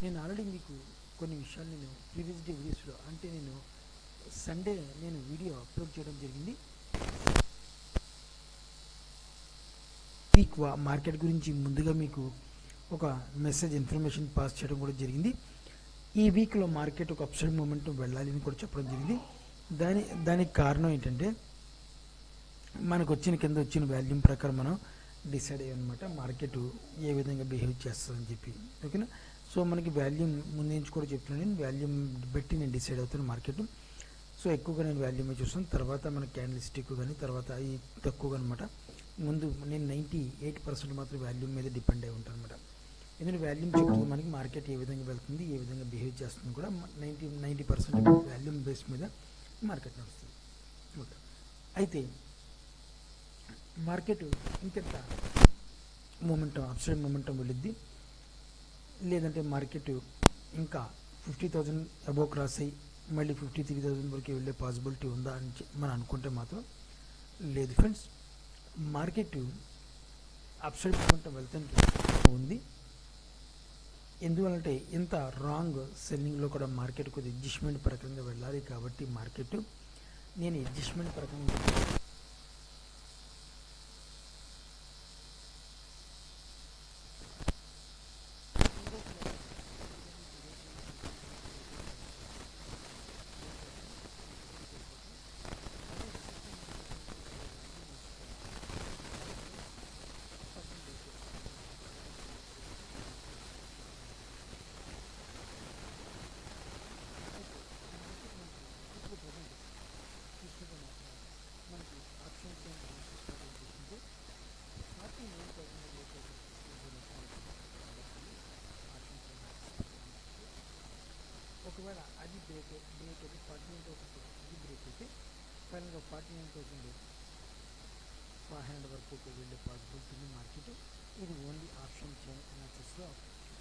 నేను ఆల్రెడీ మీకు కొన్ని విషయాలు నేను ప్రీవియస్ డే వీడియోస్లో అంటే నేను సండే నేను వీడియో అప్లోడ్ చేయడం జరిగింది. వీక్ మార్కెట్ గురించి ముందుగా మీకు ఒక మెసేజ్ ఇన్ఫర్మేషన్ పాస్ చేయడం కూడా జరిగింది. ఈ వీక్లో మార్కెట్ ఒక అప్సైడ్ మూమెంట్ వెళ్ళాలి అని కూడా చెప్పడం జరిగింది. దానికి కారణం ఏంటంటే మనకు కింద వచ్చిన వాల్యూమ్ ప్రకారం మనం డిసైడ్ అయ్యామన్నమాట మార్కెట్ ఏ విధంగా బిహేవ్ చేస్తుందని చెప్పి. ఓకేనా? సో మనకి వాల్యూమ్ ముందు నుంచి కూడా చెప్తున్నాను, వాల్యూమ్ బట్టి నేను డిసైడ్ అవుతాను మార్కెట్. సో ఎక్కువగా నేను వాల్యూమే చూస్తాను, తర్వాత మన క్యాండిల్ స్టిక్ కానీ తర్వాత అవి తక్కువగా అనమాట. ముందు నేను 98% మాత్రం వాల్యూమ్ మీద డిపెండ్ అయి ఉంటాను అనమాట. ఎందుకంటే వాల్యూమ్ చెప్తుంది మనకి మార్కెట్ ఏ విధంగా వెళ్తుంది, ఏ విధంగా బిహేవ్ చేస్తుంది కూడా 90% వాల్యూమ్ బేస్ మీద మార్కెట్ నడుస్తుంది. ఓకే, అయితే మార్కెట్ ఇంకెంత మూమెంటం అప్సైడ్ మూమెంటం వెళ్ళిద్ది, లేదంటే మార్కెట్ ఇంకా 50,000 అబోవ్ క్రాస్ అయ్యి మళ్ళీ 53,000 వరకు వెళ్ళే పాసిబిలిటీ ఉందా అని మనం అనుకుంటే మాత్రం లేదు ఫ్రెండ్స్. మార్కెట్ అప్సైడ్ మూమెంటం వెళ్తానికి ఉంది. ఎందువలంటే ఇంత రాంగ్ సెల్లింగ్లో కూడా మార్కెట్ కొద్దిగా అడ్జస్ట్మెంట్ ప్రకారంగా వెళ్ళాలి. కాబట్టి మార్కెట్ నేను అడ్జస్ట్మెంట్ ప్రకారంగా ఒకవేళ అది బ్రేక్ అయితే 49,000 అది బ్రేక్ అయితే ఫైనల్గా 49,500 వరకు వెళ్ళే పాసిబిలిటీ ఉంది మార్కెట్. ఇది ఓన్లీ ఆప్షన్ చైన్ అనాలిసిస్లో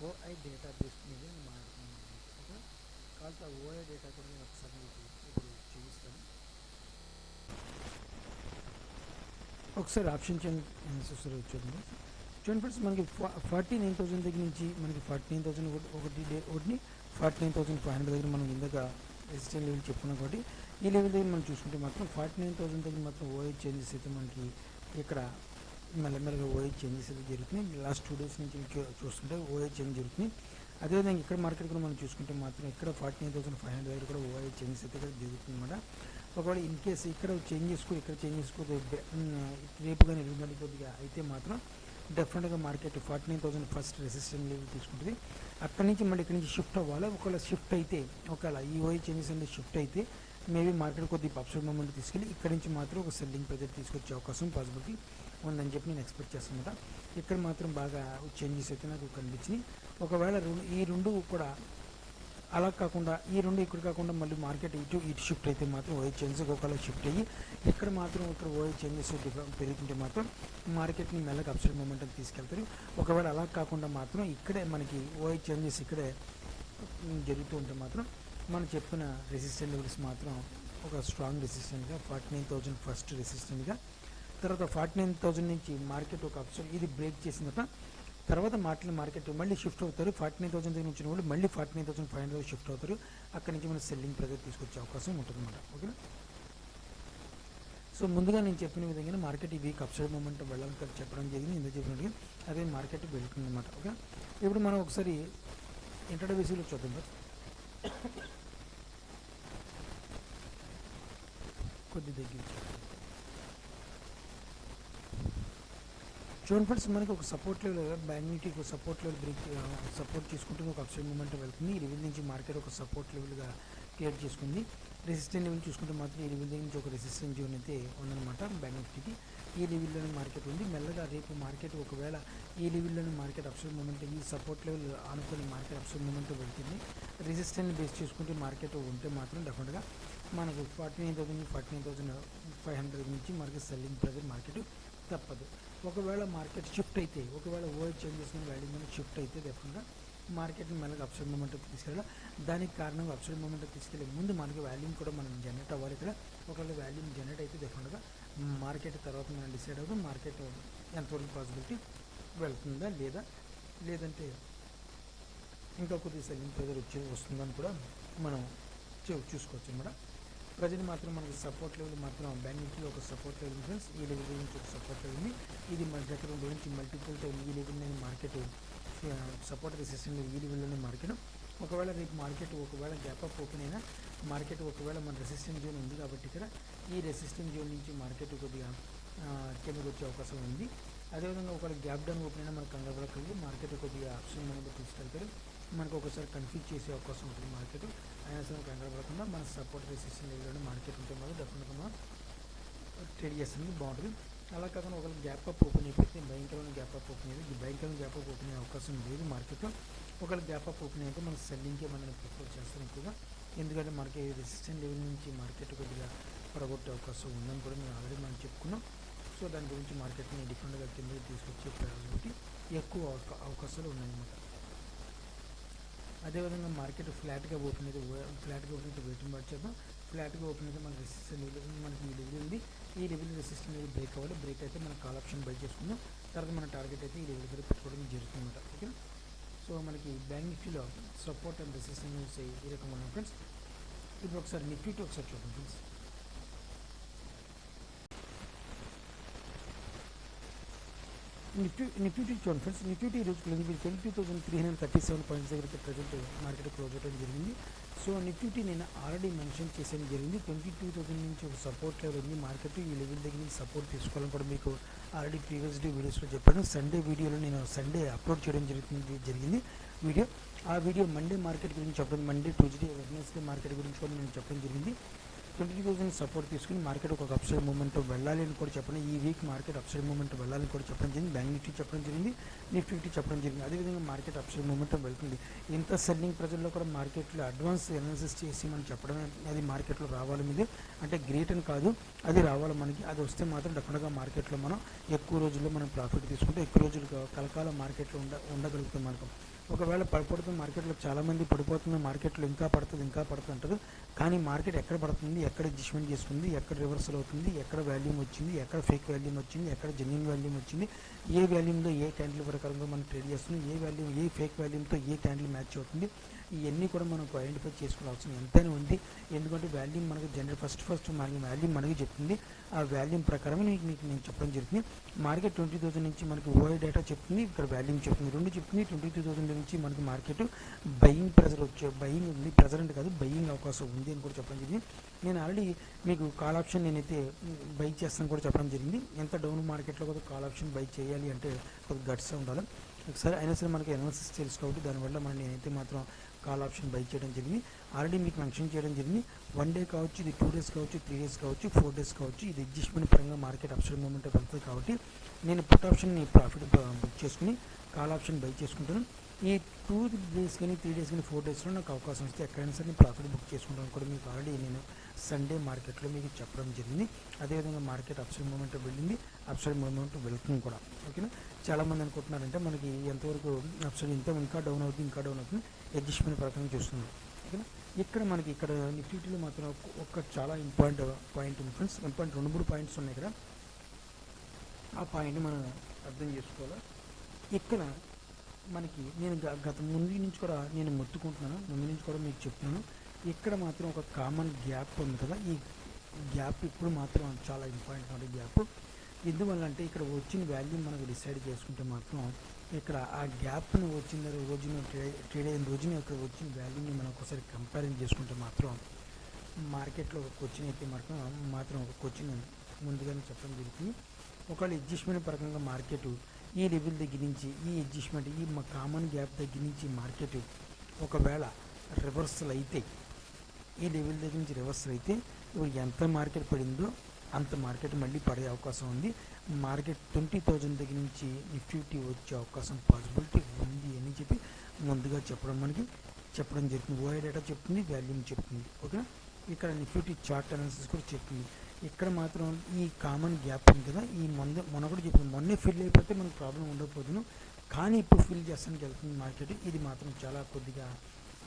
ఓఐ డేటా బేస్ మీద నేను మాట్లాడుతున్నాను. ఓకే, కాకపోతే ఆ ఓఐ డేటా కూడా నేను ఒకసారి మీకు ఇప్పుడు చూపిస్తాను. ఒకసారి ఆప్షన్ చైన్ అనాలిసిస్ చూడండి. ఫ్రెండ్స్, మనకి 49,000 దగ్గర నుంచి మనకి 49,000 ఒకటిని 49,500 దగ్గర మనం ఇందాక రెసిస్టెంట్ లెవెల్ చెప్పుకున్నాం. కాబట్టి ఈ లెవెల్ దగ్గర మనం చూసుకుంటే మాత్రం 49,000 దగ్గర మాత్రం ఓఐ చేంజెస్ అయితే మనకి ఇక్కడ మెల్లమెల్లగా ఓఐ చేంజెస్ అయితే జరుగుతున్నాయి. లాస్ట్ 2 days నుంచి చూస్తుంటే ఓఐ చేంజ్ జరుగుతుంది. అదేవిధంగా ఇక్కడ మార్కెట్ కూడా మనం చూసుకుంటే మాత్రం ఇక్కడ 49,500 దగ్గర కూడా ఓఐ చేంజెస్ అయితే జరుగుతుంది అన్నమాట. ఒకవేళ ఇన్ కేసు ఇక్కడ చేంజ్ చేసుకో రేపు కానీ ఎల్లుండి కొద్దిగా అయితే మాత్రం డెఫినెట్గా మార్కెట్ 49,000 ఫస్ట్ రెసిస్టెంట్ లెవెల్ తీసుకుంటుంది. అక్కడి నుంచి మళ్ళీ ఇక్కడి నుంచి షిఫ్ట్ అవ్వాలి. ఒకవేళ షిఫ్ట్ అయితే ఒకవేళ ఈ ఓఐ చేంజెస్ అనేది షిఫ్ట్ అయితే మేబీ మార్కెట్ కొద్దిగా అప్సైడ్ మూమెంట్ తీసుకెళ్ళి ఇక్కడి నుంచి మాత్రం ఒక సెల్లింగ్ ప్రెజర్ తీసుకొచ్చే అవకాశం పాసిబిలిటీ ఉందని చెప్పి నేను ఎక్స్పెక్ట్ చేస్తాను. ఇక్కడ మాత్రం బాగా చేంజెస్ అయితే నాకు కనిపించినాయి. ఒకవేళ ఈ రెండు కూడా అలా కాకుండా ఈ రెండు ఇక్కడ కాకుండా మళ్ళీ మార్కెట్ ఇటు షిఫ్ట్ అయితే మాత్రం ఓఐ చేంజెస్ ఒకవేళ షిఫ్ట్ అయ్యి ఇక్కడ మాత్రం ఇక్కడ ఓఐ చేంజెస్ పెరుగుతుంటే మాత్రం మార్కెట్ని మెల్లగా అప్సైడ్ మూమెంట్ తీసుకెళ్తారు. ఒకవేళ అలా కాకుండా మాత్రం ఇక్కడే మనకి ఓఐ చేంజెస్ ఇక్కడే జరుగుతూ ఉంటే మాత్రం మనం చెప్పిన రెసిస్టెంట్ లెవెల్స్ మాత్రం ఒక స్ట్రాంగ్ రెసిస్టెంట్గా 49,000 ఫస్ట్ రెసిస్టెంట్గా, తర్వాత 49,000 నుంచి మార్కెట్ ఒక అప్సైడ్ ఇది బ్రేక్ చేసిన తర్వాత మార్కెట్ మళ్ళీ షిఫ్ట్ అవుతారు. 49,000 దగ్గర నుంచి వాళ్ళు మళ్ళీ 49,500 షిఫ్ట్ అవుతారు. అక్కడి నుంచి మనం సెల్లింగ్ ప్రెజర్ తీసుకొచ్చే అవకాశం ఉంటుంది అన్నమాట. ఓకేనా? సో ముందుగా నేను చెప్పిన విధంగా మార్కెట్ ఈ వీక్ అప్సైడ్ మూమెంట్ వెళ్ళాలని చెప్పడం జరిగింది. ఎందుకు చెప్పినట్టుగా అదే మార్కెట్ వెళ్తుంది అన్నమాట. ఓకే, ఇప్పుడు మనం ఒకసారి ఇంట్రాడే బేసిక్లో చూద్దాం. కొద్ది దగ్గర చూడండి ఫ్రెండ్స్, మనకి ఒక సపోర్ట్ లెవెల్ బ్యాంక్ నిఫ్టీకి ఒక సపోర్ట్ లెవెల్ బ్రేక్ సపోర్ట్ చేసుకుంటే ఒక అప్సైడ్ మూమెంట్ వెళ్తుంది. ఈ లెవెల్ నుంచి మార్కెట్ ఒక సపోర్ట్ లెవెల్గా క్రియేట్ చేసుకుంది. రెసిస్టెంట్ లెవెల్ చూసుకుంటే మాత్రం ఈ లెవెల్ నుంచి ఒక రెసిస్టెంట్ జోన్ అయితే ఉందన్నమాట బ్యాంక్ నిఫ్టీకి. ఈ లెవెల్లోనే మార్కెట్ ఉంది. మెల్లగా రేపు మార్కెట్ ఒకవేళ ఈ లెవెల్లోనే మార్కెట్ అప్సైడ్ మూమెంట్ ఈ సపోర్ట్ లెవెల్ అనుకుని మార్కెట్ అప్సైడ్ మూమెంట్ వెళ్తుంది. రెసిస్టెంట్ బేస్ చేసుకుంటే మార్కెట్ ఉంటే మాత్రం డెఫినెట్గా మనకు 49,500 నుంచి మార్కెట్ సెల్లింగ్ ప్రెజర్ మార్కెట్ తప్పదు. ఒకవేళ మార్కెట్ షిఫ్ట్ అయితే ఒకవేళ ఓఐ చేంజెస్ వాల్యూ మీద షిఫ్ట్ అయితే డెఫినెట్గా మార్కెట్ని మెల్లగా అప్సైడ్ మూమెంట్ తీసుకెళ్ళాలి. దానికి కారణంగా అప్సైడ్ మూమెంట్ తీసుకెళ్ళే ముందు మనకి వాల్యూమ్ కూడా మనం జనరేట్ అవ్వాలి. ఇక్కడ ఒకవేళ వాల్యూమ్ జనరేట్ అయితే డెఫినెట్గా మార్కెట్ తర్వాత మనం డిసైడ్ అవుతాం మార్కెట్ ఎంతవరకు పాసిబిలిటీ వెళ్తుందా లేదంటే ఇంకా కొద్దిగా సెల్లింగ్ ప్రెజర్ వస్తుందని కూడా మనం చూసుకోవచ్చు అనమాట. ప్రజెంట్ మాత్రం మనకి సపోర్ట్ లెవెల్ మాత్రం బ్యాంక్ నిఫ్టీలో ఒక సపోర్ట్ లెవెల్ ఫ్రెండ్స్, ఈ లెవెల్ నుంచి ఒక సపోర్ట్ లెవెల్ ఉంది. ఇది మన దగ్గర గురించి మల్టిపుల్ టైం ఈ లెవెల్లోనే మార్కెట్ సపోర్ట్ రెసిస్టెంట్ ఈ లెవెల్లోనే మార్కెట్. ఒకవేళ రేపు మార్కెట్ ఒకవేళ గ్యాప్ అప్ ఓపెన్ అయినా మార్కెట్ ఒకవేళ మన రెసిస్టెంట్ జోన్ ఉంది కాబట్టి ఇక్కడ ఈ రెసిస్టెంట్ జోన్ నుంచి మార్కెట్ కొద్దిగా కిందకు వచ్చే అవకాశం ఉంది. అదేవిధంగా ఒకవేళ గ్యాప్ డౌన్ ఓపెన్ అయినా మనకు కంగారు పడకూడదు, మార్కెట్ కొద్దిగా ఆప్షన్ అనేది తీసుకెళ్తారు, మనకు ఒకసారి కన్ఫ్యూజ్ చేసే అవకాశం ఉంటుంది మార్కెట్. అయినా సరే కంగారు పడకుండా మన సపోర్ట్ రెసిస్టెంట్ లెవెల్లోనే మార్కెట్ ఉంటే మాత్రం డెఫినెట్గా మనం ట్రేడ్ చేస్తుంది బాగుంటుంది. అలా కాకుండా ఒకవేళ గ్యాప్ అప్ ఓపెన్ అయిపోతే భయంకరమైన గ్యాప్ అప్ ఓపెన్ అయ్యేది, ఈ భయంకరమైన గ్యాప్ అప్ ఓపెన్ అయ్యే అవకాశం లేదు మార్కెట్లో. ఒకవేళ గ్యాప్ అప్ ఓపెన్ అయితే మనం సెల్లింగ్కే మనం ప్రిఫర్ చేస్తాం ఎక్కువగా, ఎందుకంటే మనకి రెసిస్టెంట్ లెవెల్ నుంచి మార్కెట్ కొద్దిగా పడగొట్టే అవకాశం ఉందని కూడా మేము ఆల్రెడీ మనం చెప్పుకున్నాం. సో దాని గురించి మార్కెట్ని డిఫరెంట్గా కిందకి తీసుకొచ్చే ప్రాబిలిటీ ఎక్కువ అవకాశాలు ఉన్నాయన్నమాట. అదేవిధంగా మార్కెట్ ఫ్లాట్గా ఓపెన్ అయితే వెయిటింగ్ వాచ్ చేద్దాం. ఫ్లాట్గా ఓపెన్ అయితే మన రెసిస్టెంట్ లెవెల్ మనకి ఈ లెవెల్ ఉంది, ఈ లెవెల్ రెసిస్టెంట్ లెవెల్ బ్రేక్ అవ్వాలి, బ్రేక్ అయితే మనం కాల్ ఆప్షన్ బై చేసుకుందాం. తర్వాత మన టార్గెట్ అయితే ఈ లెవెల్ దగ్గర పెట్టుకోవడం జరుగుతుందన్నమాట. ఓకే, సో మనకి బ్యాంక్ నిఫ్టీలో సపోర్ట్ అండ్ రెసిస్టెంట్ లెవెల్స్ ఈ రకంగా ఉన్నాయి ఫ్రెండ్స్. ఇప్పుడు ఒకసారి నిఫ్టీ ఒకసారి చూద్దాం ఫ్రెండ్స్. నిఫ్టీ చూడండి ఫ్రెండ్స్, నిఫ్టీ ఈరోజు 22,337 పాయింట్స్ దగ్గర ప్రజెంట్ మార్కెట్ క్లోజ్ అవడం జరిగింది. సో నిఫ్టీ నేను ఆల్రెడీ మెన్షన్ చేసేది జరిగింది, 22,000 నుంచి ఒక సపోర్ట్ లెవెల్ ఉంది మార్కెట్, ఈ లెవెల్ దగ్గర నుంచి సపోర్ట్ తీసుకోవాలని కూడా మీకు ఆల్రెడీ ప్రీవియస్ డే వీడియోస్లో చెప్పాను. సండే వీడియోలో నేను సండే అప్లోడ్ చేయడం జరిగింది వీడియో. ఆ వీడియో మండే మార్కెట్ గురించి చెప్పడం, మండే ట్యూస్డే వెడ్నెస్డే మార్కెట్ గురించి కూడా నేను చెప్పడం జరిగింది. 20,000 సపోర్ట్ తీసుకుని మార్కెట్ ఒక అప్సైడ్ మూమెంట్ వెళ్ళాలి అని కూడా చెప్పండి, ఈ వీక్ మార్కెట్ అప్సైడ్ మూమెంట్ వెళ్ళాలని కూడా చెప్పడం జరిగింది. బ్యాంక్ నిఫ్టీ చెప్పడం జరిగింది, నిఫ్టీ చెప్పడం జరిగింది. అదేవిధంగా మార్కెట్ అప్సైడ్ మూమెంట్ వెళ్తుంది. ఇంత సెల్లింగ్ ప్రజల్లో కూడా మార్కెట్లో అడ్వాన్స్ అనాలిసిస్ చేసి మనం చెప్పడం అది మార్కెట్లో రావాలి మీద అంటే గ్రేట్ అని కాదు, అది రావాలి మనకి. అది వస్తే మాత్రం డెఫినెట్గా మార్కెట్లో మనం ఎక్కువ రోజుల్లో మనం ప్రాఫిట్ తీసుకుంటే ఎక్కువ రోజులు కలకాలం మార్కెట్లో ఉండగలుగుతాం మనకు. ఒకవేళ పడిపోతుంది మార్కెట్లో, చాలామంది పడిపోతుంది మార్కెట్లో ఇంకా పడుతుంది అంటారు, కానీ మార్కెట్ ఎక్కడ పడుతుంది, ఎక్కడ అడ్జస్ట్మెంట్ చేసుకుంది, ఎక్కడ రివర్సల్ అవుతుంది, ఎక్కడ వాల్యూమ్ వచ్చింది, ఎక్కడ ఫేక్ వాల్యూమ్ వచ్చింది, ఎక్కడ జెన్యున్ వాల్యూమ్ వచ్చింది, ఏ వాల్యూమ్లో ఏ క్యాండిల్ ప్రకారంగా మనం ట్రేడ్ చేస్తుంది, ఏ ఫేక్ వాల్యూమ్తో ఏ క్యాండిల్ మ్యాచ్ అవుతుంది, ఇవన్నీ కూడా మనకు ఐడెంటిఫై చేసుకునే అవసరం ఎంతైనా ఉంది. ఎందుకంటే వాల్యూమ్ మనకు ఫస్ట్ వాల్యూమ్ మనకి చెప్తుంది, ఆ వాల్యూమ్ ప్రకారం మీకు నేను చెప్పడం జరుగుతుంది. మార్కెట్ 20,000 నుంచి మనకి ఓఐ డేటా చెప్తుంది, ఇక్కడ వాల్యూమ్ చెప్తుంది, రెండు చెప్తుంది. 22,000 నుంచి మనకి మార్కెట్ బయింగ్ ప్రెజర్ బయింగ్ ఉంది, ప్రెజర్ అంటే కాదు బయింగ్ అవకాశం ఉంది అని కూడా చెప్పడం జరిగింది. నేను ఆల్రెడీ మీకు కాల్ ఆప్షన్ నేనైతే బై చేస్తాను కూడా చెప్పడం జరిగింది. ఎంత డౌన్ మార్కెట్లో కూడా కాల్ ఆప్షన్ బై చేయాలి అంటే కొద్దిగా గట్స్ ఉండాలి. ఒకసారి అయినా సరే మనకి అనాలిసిస్ తెలుసు కాబట్టి దానివల్ల నేనైతే మాత్రం కాల్ ఆప్షన్ బై చేయడం జరిగింది. ఆల్రెడీ మీకు మెన్షన్ చేయడం జరిగింది, 1 డే కావచ్చు, ఇది 2 డేస్ కావచ్చు, 3 డేస్ కావచ్చు, 4 డేస్ కావచ్చు, ఇది అడ్జస్ట్మెంట్ పరంగా మార్కెట్ అప్సైడ్ మూమెంట్ వెళ్తుంది కాబట్టి నేను పుట్ ఆప్షన్ని ప్రాఫిట్ బుక్ చేసుకుని కాల్ ఆప్షన్ బై చేసుకుంటాను. ఈ 2 డేస్ కానీ 3 డేస్ కానీ 4 డేస్లో నాకు అవకాశం వస్తే ఎక్కడైనా సరే ప్రాఫిట్ బుక్ చేసుకుంటాను కూడా మీకు ఆల్రెడీ నేను సండే మార్కెట్లో మీకు చెప్పడం జరిగింది. అదేవిధంగా మార్కెట్ అప్సైడ్ మూమెంట్ వెళ్ళింది, అప్సైడ్ మూమెంట్ వెళ్తుంది కూడా. ఓకేనా, చాలామంది అనుకుంటున్నారంటే మనకి ఎంతవరకు అప్సైడ్ ఇంకా డౌన్ అవుతుంది అడ్జస్ట్మెంట్ ప్రకారం చూస్తుంది. ఓకేనా, ఇక్కడ నిఫ్టీలో మాత్రం ఒక చాలా పాయింట్ ఉంది ఫ్రెండ్స్. ఇంపార్టెంట్ 2-3 పాయింట్స్ ఉన్నాయి ఇక్కడ, ఆ పాయింట్ మనం అర్థం చేసుకోవాలి. ఇక్కడ మనకి నేను గత ముందు నుంచి కూడా నేను మొత్తుకుంటున్నాను, ముందు నుంచి కూడా మీకు చెప్తున్నాను, ఇక్కడ మాత్రం ఒక కామన్ గ్యాప్ ఉంది కదా, ఈ గ్యాప్ ఇప్పుడు మాత్రం చాలా ఇంపార్టెంట్ గ్యాప్. ఎందువల్ల అంటే ఇక్కడ వచ్చిన వాల్యూ మనకు డిసైడ్ చేసుకుంటే మాత్రం ఇక్కడ ఆ గ్యాప్ను వచ్చిన రోజున ట్రేడ్ అయిన రోజున ఇక్కడ వచ్చిన వాల్యూని మనం ఒకసారి కంపేరింగ్ చేసుకుంటే మాత్రం మార్కెట్లో ఒక క్వశ్చన్ అయితే మాత్రం ఒక క్వశ్చన్ ముందుగానే చెప్పడం జరుగుతుంది. ఒకవేళ అడ్జస్ట్మెంట్ పరంగా మార్కెట్ ఈ లెవెల్ దగ్గర నుంచి ఈ అడ్జస్ట్మెంట్ ఈ కామన్ గ్యాప్ దగ్గర నుంచి మార్కెట్ ఒకవేళ రివర్సల్ అయితే, ఈ లెవెల్ దగ్గర నుంచి రివర్సల్ అయితే ఇప్పుడు ఎంత మార్కెట్ పడిందో అంత మార్కెట్ మళ్ళీ పడే అవకాశం ఉంది. మార్కెట్ 20,000 దగ్గర నుంచి నిఫ్టీ వచ్చే అవకాశం పాసిబిలిటీ ఉంది అని చెప్పి ముందుగా చెప్పడం జరుగుతుంది. ఓఐ డేటా చెప్తుంది, వాల్యూమ్ చెప్తుంది. ఓకే, ఇక్కడ నిఫ్టీ చార్ట్ అనాలిసిస్ కూడా చెప్తుంది. ఇక్కడ మాత్రం ఈ కామన్ గ్యాప్ ఉంది కదా, ఈ మొన్న కూడా చెప్పింది, మొన్నే ఫిల్ అయిపోతే మనకు ప్రాబ్లం ఉండకపోతున్నాం, కానీ ఇప్పుడు ఫిల్ చేస్తానికి వెళ్తుంది మార్కెట్. ఇది మాత్రం చాలా కొద్దిగా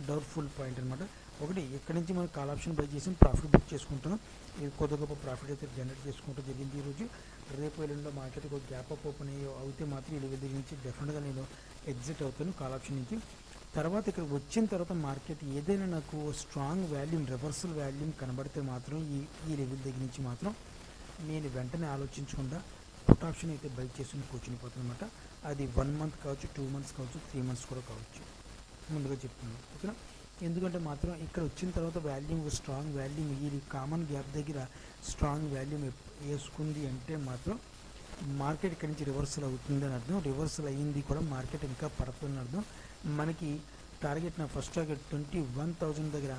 డౌట్ఫుల్ పాయింట్ అనమాట. ఒకటి ఇక్కడ నుంచి మనం కాల్ ఆప్షన్ బై చేసి ప్రాఫిట్ బుక్ చేసుకుంటాం, ఇది కొద్ది గొప్ప ప్రాఫిట్ అయితే జనరేట్ చేసుకుంటూ జరిగింది ఈరోజు. రేపు ఎల్లుండిలో మార్కెట్ ఒక గ్యాప్ అప్ ఓపెన్ అవుతే మాత్రం ఈ లెవెల్ దగ్గర నుంచి డెఫినెట్గా నేను ఎగ్జిట్ అవుతాను కాల్ ఆప్షన్ నుంచి. తర్వాత ఇక్కడ వచ్చిన తర్వాత మార్కెట్ ఏదైనా నాకు స్ట్రాంగ్ వాల్యూమ్ రివర్సల్ వాల్యూమ్ కనబడితే మాత్రం ఈ లెవెల్ దగ్గర నుంచి మాత్రం నేను వెంటనే ఆలోచించకుండా పుట్ ఆప్షన్ అయితే బై చేసుకుని కూర్చునిపోతుంది అనమాట. అది 1 మంత్ కావచ్చు, 2 మంత్స్ కావచ్చు, 3 మంత్స్ కూడా కావచ్చు, ముందుగా చెప్తున్నాను. ఓకేనా? ఎందుకంటే మాత్రం ఇక్కడ వచ్చిన తర్వాత వాల్యూమ్ స్ట్రాంగ్ వాల్యూమ్ ఈ కామన్ గ్యాప్ దగ్గర స్ట్రాంగ్ వాల్యూమ్ వేసుకుంది అంటే మాత్రం మార్కెట్ ఇక్కడి నుంచి రివర్సల్ అవుతుంది అని అర్థం. రివర్సల్ అయ్యింది కూడా మార్కెట్ ఇంకా పడుతుంది అర్థం. మనకి టార్గెట్ నా ఫస్ట్ టార్గెట్ 21,000 దగ్గర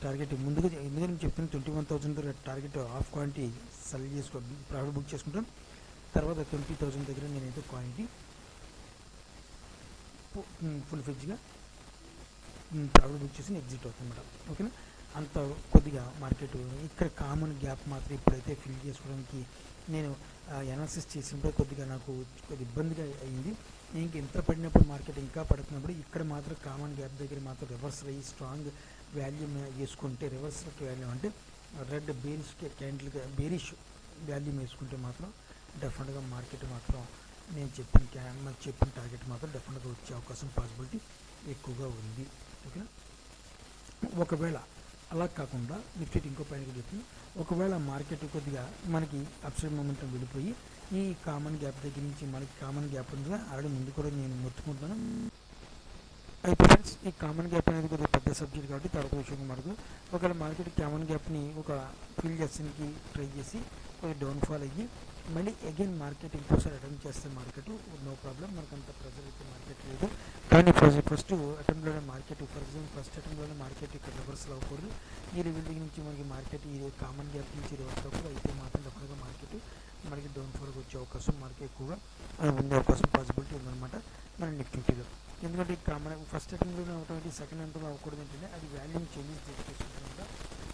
టార్గెట్ ముందుగా ఎందుకంటే నేను చెప్తాను 21,000 దగ్గర టార్గెట్ ఆఫ్ క్వాంటిటీ సెల్ చేసుకో ప్రాఫిట్ బుక్ చేసుకుంటాను. తర్వాత 20,000 దగ్గర నేనైతే క్వాంటిటీ ఫుల్ ఫ్లెడ్జ్గా ప్రాఫిట్ బుక్ చేసి ఎగ్జిట్ అవుతుంది మేడం. ఓకేనా? అంత కొద్దిగా మార్కెట్ ఇక్కడ కామన్ గ్యాప్ మాత్రం ఇప్పుడైతే ఫిల్ చేసుకోవడానికి నేను అనాలిసిస్ చేసినప్పుడు కొద్దిగా నాకు కొద్దిగా ఇబ్బందిగా అయింది. ఇంక ఎంత పడినప్పుడు మార్కెట్ ఇంకా పడుతున్నప్పుడు ఇక్కడ మాత్రం కామన్ గ్యాప్ దగ్గర మాత్రం రివర్సల్ అయ్యి స్ట్రాంగ్ వాల్యూమ్ వేసుకుంటే రివర్సల్ వాల్యూమ్ అంటే రెడ్ బేరిష్ క్యాండిల్గా బేరిష్ వాల్యూమ్ వేసుకుంటే మాత్రం డెఫినెట్గా మార్కెట్ మాత్రం నేను చెప్పిన టార్గెట్ మాత్రం డెఫినెట్గా వచ్చే అవకాశం పాసిబిలిటీ ఎక్కువగా ఉంది. ఓకేనా? ఒకవేళ అలా కాకుండా నిఫ్టీ ఇంకో పైన చెప్తుంది, ఒకవేళ మార్కెట్ కొద్దిగా మనకి అప్సైడ్ మొమెంటం వెళ్ళిపోయి ఈ కామన్ గ్యాప్ దగ్గర నుంచి మనకి కామన్ గ్యాప్ ఉందిగా ఆల్రెడీ ముందు కూడా నేను మొత్తుకుంటున్నాను. అయితే ఫ్రెండ్స్ ఈ కామన్ గ్యాప్ అనేది కొద్దిగా పెద్ద సబ్జెక్ట్ కాబట్టి తర్వాత విషయంగా మనకు ఒకవేళ మార్కెట్ కామన్ గ్యాప్ని ఒక ఫిల్ చేసానికి ట్రై చేసి కొద్దిగా డౌన్ఫాల్ అయ్యి మళ్ళీ అగైన్ మార్కెట్ ఇంకోసారి అటెంప్ట్ చేస్తే మార్కెట్ నో ప్రాబ్లం, మనకు అంత ప్రెజర్ అయితే మార్కెట్ లేదు. కానీ ఫస్ట్ అటెంప్ట్లోనే మార్కెట్ ఫర్ ఎగ్జాంపుల్ ఫస్ట్ అటెంప్ట్లోనే మార్కెట్ ఇక్కడ రివర్సల్ అవ్వకూడదు. ఈ లెవెల్ దగ్గర నుంచి మనకి మార్కెట్ ఈ కామన్ గ్యాప్ నుంచి రివర్స్ అవ్వకూడదు. అయితే మాత్రం డెఫినెట్గా మార్కెట్ మనకి డౌన్ఫాల్కి వచ్చే అవకాశం మార్కెట్ ఎక్కువగా ఉండే అవకాశం పాసిబిలిటీ ఉందన్నమాట మన నిఫ్టీలో. ఎందుకంటే కామన్ ఫస్ట్ అటెంప్ట్లోనే అవటం సెకండ్ అటెంప్ట్లో అవ్వకూడదు ఏంటంటే అది వాల్యూమ్ చేంజెస్ చేసుకుంటాం.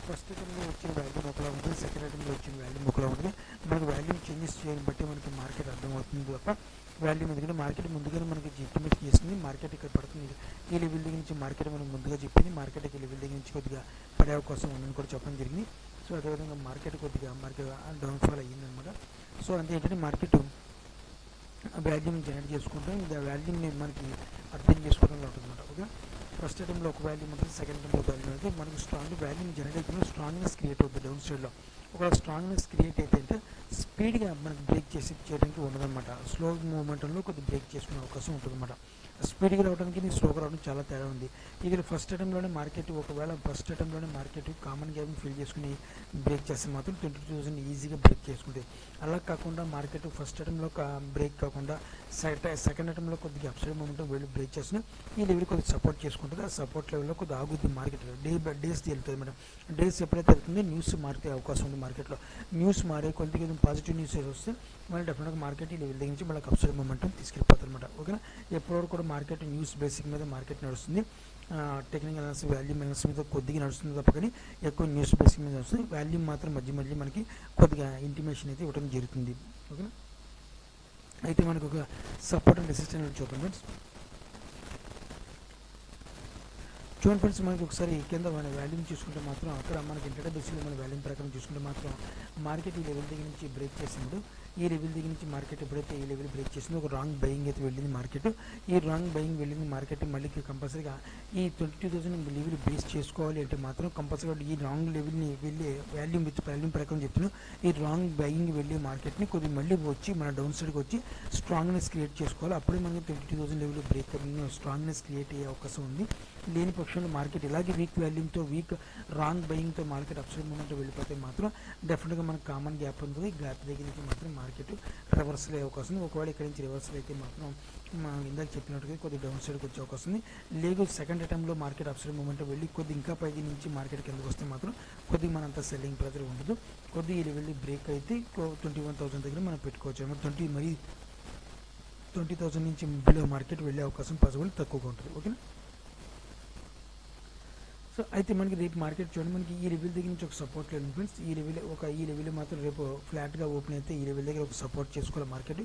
ఫస్ట్ అటెంప్ట్లో వచ్చిన వాల్యూమ్ ఒకలా ఉంటుంది, సెకండ్ అటెంప్ట్లో వచ్చిన వాల్యూమ్ ఒకలా ఉంటుంది. మనకి వాల్యూమ్ చేంజెస్ చేయని బట్టి మనకి మార్కెట్ అర్థమవుతుంది తప్ప వాల్యూమ్ ఎందుకంటే మార్కెట్ ముందుగానే మనకి ఎస్టిమేట్ చేసింది మార్కెట్ ఇక్కడ పడుతుంది. ఈ లెవెల్ దగ్గర నుంచి మార్కెట్ మనకు ముందుగా చెప్పింది మార్కెట్ ఈ లెవెల్ దగ్గర నుంచి కొద్దిగా పడే అవకాశం ఉందని కూడా చెప్పడం జరిగింది. సో అదేవిధంగా మార్కెట్ కొద్దిగా మార్కెట్ డౌన్ఫాల్ అయ్యిందనమాట. సో అంతే ఏంటంటే మార్కెట్ వాల్యూమ్ జనరేట్ చేసుకుంటాం, ఇది ఆ వాల్యూమ్ని మనకి అర్థం చేసుకోవడంలో ఉంటుందన్నమాట. ఓకే, ఫస్ట్ అటెంప్ట్లో ఒక వాల్యూమ్ ఉంటుంది, సెకండ్ అటెంప్ట్లో ఒక వాల్యూమ్ అయితే మనకి స్ట్రాంగ్ వాల్యూమ్ జనరేట్ అవుతుంది, స్ట్రాంగ్నెస్ క్రియేట్ అవుతుంది డౌన్ సైడ్లో. ఒకవేళ స్ట్రాంగ్నెస్ క్రియేట్ అయితే అంటే స్పీడ్గా మనకి బ్రేక్ చేయడానికి ఉండదన్నమాట. స్లో మూమెంట్లో కొద్దిగా బ్రేక్ చేసుకునే అవకాశం ఉంటుందన్నమాట. స్పీడ్గా రావడానికి స్లోగా రావడం చాలా తేడా ఉంది. ఇక్కడ ఫస్ట్ అటెంప్ట్లోనే మార్కెట్ ఒకవేళ ఫస్ట్ అటెంప్ట్లోనే మార్కెట్ కామన్ గ్యాప్ని ఫిల్ చేసుకుని బ్రేక్ చేస్తే మాత్రం 22,000 ఈజీగా బ్రేక్ చేసుకుంటుంది. అలా కాకుండా మార్కెట్ ఫస్ట్ అటెంప్ట్లో బ్రేక్ కాకుండా సెకండ్ అటెంప్ట్లో కొద్దిగా అప్సైడ్ మూమెంట్ వెళ్ళి బ్రేక్ చేసిన ఈ లెవెల్ కొద్దిగా సపోర్ట్ చేసుకుంటుంది. ఆ సపోర్ట్ లెవెల్లో కొద్దిగా ఆగుద్ది మార్కెట్, డేస్ వెళ్తుంది మేడం. డేస్ ఎప్పుడైతే వెళ్తుందో న్యూస్ మారితే అవకాశం ఉంది మార్కెట్లో. న్యూస్ మారే కొద్దిగా పాజిటివ్ న్యూస్ వస్తే మళ్ళీ డెఫినెట్గా మార్కెట్ ఈ లెవెల్ దగ్గర నుంచి మళ్ళీ అప్సైడ్ మూమెంట్ తీసుకెళ్ళిపోతుంది అనమాట. ఓకేనా, ఎప్పటివరకు కూడా మార్కెట్ న్యూస్ బేసిక్ మీద మార్కెట్ నడుస్తుంది. టెక్నికల్ అనాలిసిస్ వాల్యూమ్ అనాలిసిస్ మీద కొద్దిగా నడుస్తుంది తప్ప కానీ ఎక్కువ న్యూస్ బేసిక్ మీద నడుస్తుంది. వాల్యూమ్ మాత్రం మధ్య మనకి కొద్దిగా ఇంటిమేషన్ అయితే ఇవ్వడం జరుగుతుంది. ఓకేనా, అయితే మనకు ఒక సపోర్ట్ అండ్ రెసిస్టెన్స్ చూద్దాం ఫ్రెండ్స్. చూడండి ఫ్రెండ్స్, మనకి ఒకసారి కింద మన వాల్యూమ్ చూసుకుంటే మాత్రం అక్కడ మనకి ఇంటర్డే బేసిక్లో మన వాల్యూమ్ ప్రకారం చూసుకుంటే మాత్రం మార్కెట్ ఈ లెవెల్ దగ్గర నుంచి బ్రేక్ చేసినప్పుడు ఈ లెవెల్ దగ్గర నుంచి మార్కెట్ ఎప్పుడైతే ఈ లెవెల్ బ్రేక్ చేసిందో ఒక రాంగ్ బయింగ్ అయితే వెళ్ళింది మార్కెట్. ఈ రాంగ్ బయింగ్ వెళ్ళింది మార్కెట్ మళ్ళీ కంపల్సరీగా ఈ 22,000 లెవెల్ బేస్ చేసుకోవాలి అంటే మాత్రం కంపల్సరీగా ఈ రాంగ్ లెవెల్ని వెళ్ళి వాల్యూమ్ ప్రకారం చెప్తున్నాను. ఈ రాంగ్ బయింగ్ వెళ్ళి మార్కెట్ని కొద్దిగా మళ్ళీ వచ్చి మన డౌన్ సైడ్కి వచ్చి స్ట్రాంగ్నెస్ క్రియేట్ చేసుకోవాలి. అప్పుడే మనకి 22,000 లెవెల్ బ్రేక్ స్ట్రాంగ్నెస్ క్రియేట్ అయ్యే అవకాశం ఉంది. లేని పక్షంలో మార్కెట్ ఇలాగే వీక్ వాల్యూమ్తో వీక్ రాంగ్ బయింగ్తో మార్కెట్ అప్సైడ్ మూమెంట్ వెళ్ళిపోతే మాత్రం డెఫినెట్గా మనకు కామన్ గ్యాప్ ఉంటుంది. గ్యాప్ దగ్గర నుంచి మాత్రం మార్కెట్ రివర్సల్ అయ్యే అవకాశం ఉంది. ఒకవేళ ఇక్కడ నుంచి రివర్సల్ అయితే మాత్రం మనం ఇందాక చెప్పినట్టుగా కొద్దిగా డౌన్ సైడ్కి వచ్చే అవకాశం ఉంది. లేదు సెకండ్ అటెంప్ట్లో మార్కెట్ అప్సైడ్ మూమెంట్ వెళ్ళి కొద్దిగా ఇంకా పైకి నుంచి మార్కెట్ కిందకు వస్తే మాత్రం కొద్దిగా మనంతా సెల్లింగ్ ప్రెజర్ ఉండదు. కొద్దిగా ఈ లెవెల్ బ్రేక్ అయితే 21,000 దగ్గర మనం పెట్టుకోవచ్చు అనమాట. 20,000 నుంచి బిలో మార్కెట్ వెళ్ళే అవకాశం పాసిబుల్ తక్కువగా ఉంటుంది. ఓకేనా, సో అయితే మనకి రేపు మార్కెట్ చూడండి, మనకి ఈ లెవెల్ దగ్గర నుంచి ఒక సపోర్ట్ లేదు ఫ్రెండ్స్. ఈ లెవెల్ మాత్రం రేపు ఫ్లాట్గా ఓపెన్ అయితే ఈ లెవెల్ దగ్గర ఒక సపోర్ట్ చేసుకోవాలి మార్కెట్.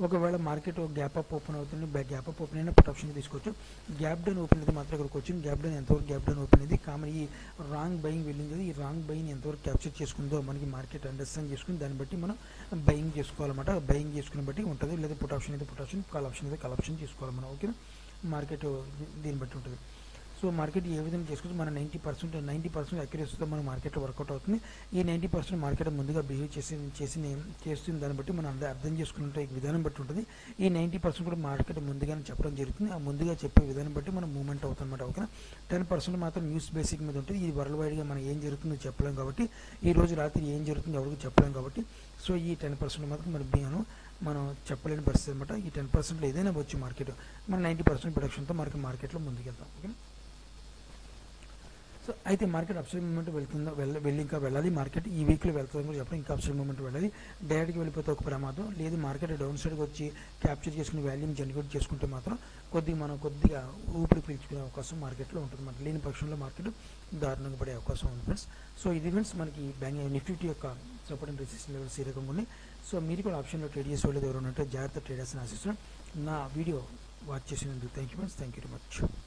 ఒకవేళ మార్కెట్ గ్యాప్ అప్ ఓపెన్ అవుతుంది, గ్యాప్ అప్ ఓపెన్ అయినా పుట్ ఆప్షన్ తీసుకోవచ్చు. గ్యాప్ డౌన్ ఓపెన్ అయితే మాత్రం ఇక్కడికి వచ్చింది. గ్యాప్ డౌన్ ఎంతవరకు గ్యాప్ డౌన్ ఓపెన్ అయింది, కామన్ ఈ రాంగ్ బయింగ్ వెళ్ళింది, ఈ రాంగ్ బయింగ్ ఎంతవరకు క్యాప్చర్ చేసుకుందో మనకి మార్కెట్ అండర్స్టాండ్ చేసుకుని దాన్ని బట్టి మనం బయింగ్ చేసుకోవాలన్నమాట. బయింగ్ చేసుకుని బట్టి ఉంటుంది. లేదా పుట్ ఆప్షన్ అయితే పుట్ ఆప్షన్, కాల్ ఆప్షన్ అయితే కాల్ ఆప్షన్ చేసుకోవాలి మనం. ఓకేనా, మార్కెట్ దీన్ని బట్టి ఉంటుంది. సో మార్కెట్ ఏ విధంగా చేసుకోవచ్చు, మన 90% అక్యురసీతో మన మార్కెట్లో వర్కౌట్ అవుతుంది. ఈ 90% మార్కెట్ ముందుగా బిహేవ్ చేస్తుంది దాన్ని బట్టి మనం అర్థం చేసుకుంటే ఈ విధానం బట్టి ఉంటుంది. ఈ 90% కూడా మార్కెట్ ముందుగానే చెప్పడం జరుగుతుంది. ఆ ముందుగా చెప్పే విధానం బట్టి మనం మూవ్మెంట్ అవుతుందన్నమాట. ఓకేనా, 10% మాత్రం న్యూస్ బేసిక్ మీద ఉంటుంది. ఇది వరల్డ్ వైడ్గా మనం ఏం జరుగుతుందో చెప్పలేం కాబట్టి, ఈ రోజు రాత్రి ఏం జరుగుతుందో ఎవరికి చెప్పలేం కాబట్టి, సో ఈ 10% మాత్రం మనం చెప్పలేని పరిస్థితి అనమాట. ఈ 10% ఏదైనా వచ్చు మార్కెట్, మన 90% ప్రొడక్షన్తో మనకి మార్కెట్లో ముందుకెళ్తాం. ఓకే, సో అయితే మార్కెట్ అప్సైడ్ మూమెంట్ వెళ్ళి ఇంకా వెళ్ళాలి. మార్కెట్ ఈ వీక్లో వెళ్తుంది కూడా చెప్పడం, ఇంకా అప్సైడ్ మూమెంట్ వెళ్ళాలి. డైరెక్ట్గా వెళ్ళిపోతే ఒక ప్రమాదం లేదు. మార్కెట్ డౌన్ సైడ్కి వచ్చి క్యాప్చర్ చేసుకుని వాల్యూమ్ జనరేట్ చేసుకుంటే మాత్రం కొద్దిగా ఊపిరి పీల్చుకునే అవకాశం మార్కెట్లో ఉంటుంది. మన లేని పక్షంలో మార్కెట్ దారుణంగా పడే అవకాశం ఉంది ఫ్రెండ్స్. సో ఇది ఫ్రెండ్స్ మనకి బ్యాంక్ నిఫ్టీ యొక్క సపోర్ట్ అండ్ రెసిస్టెన్స్ లెవెల్స్ ఈ రకంగా ఉన్నాయి. సో మీరు కూడా ఆప్షన్లో ట్రేడ్ చేసే వాళ్ళు ఎవరు ఉంటే జాగ్రత్త ట్రేడర్స్ అని ఆశిస్తున్నాను. నా వీడియో వాచ్ చేసినందుకు thank you friends, thank you very much.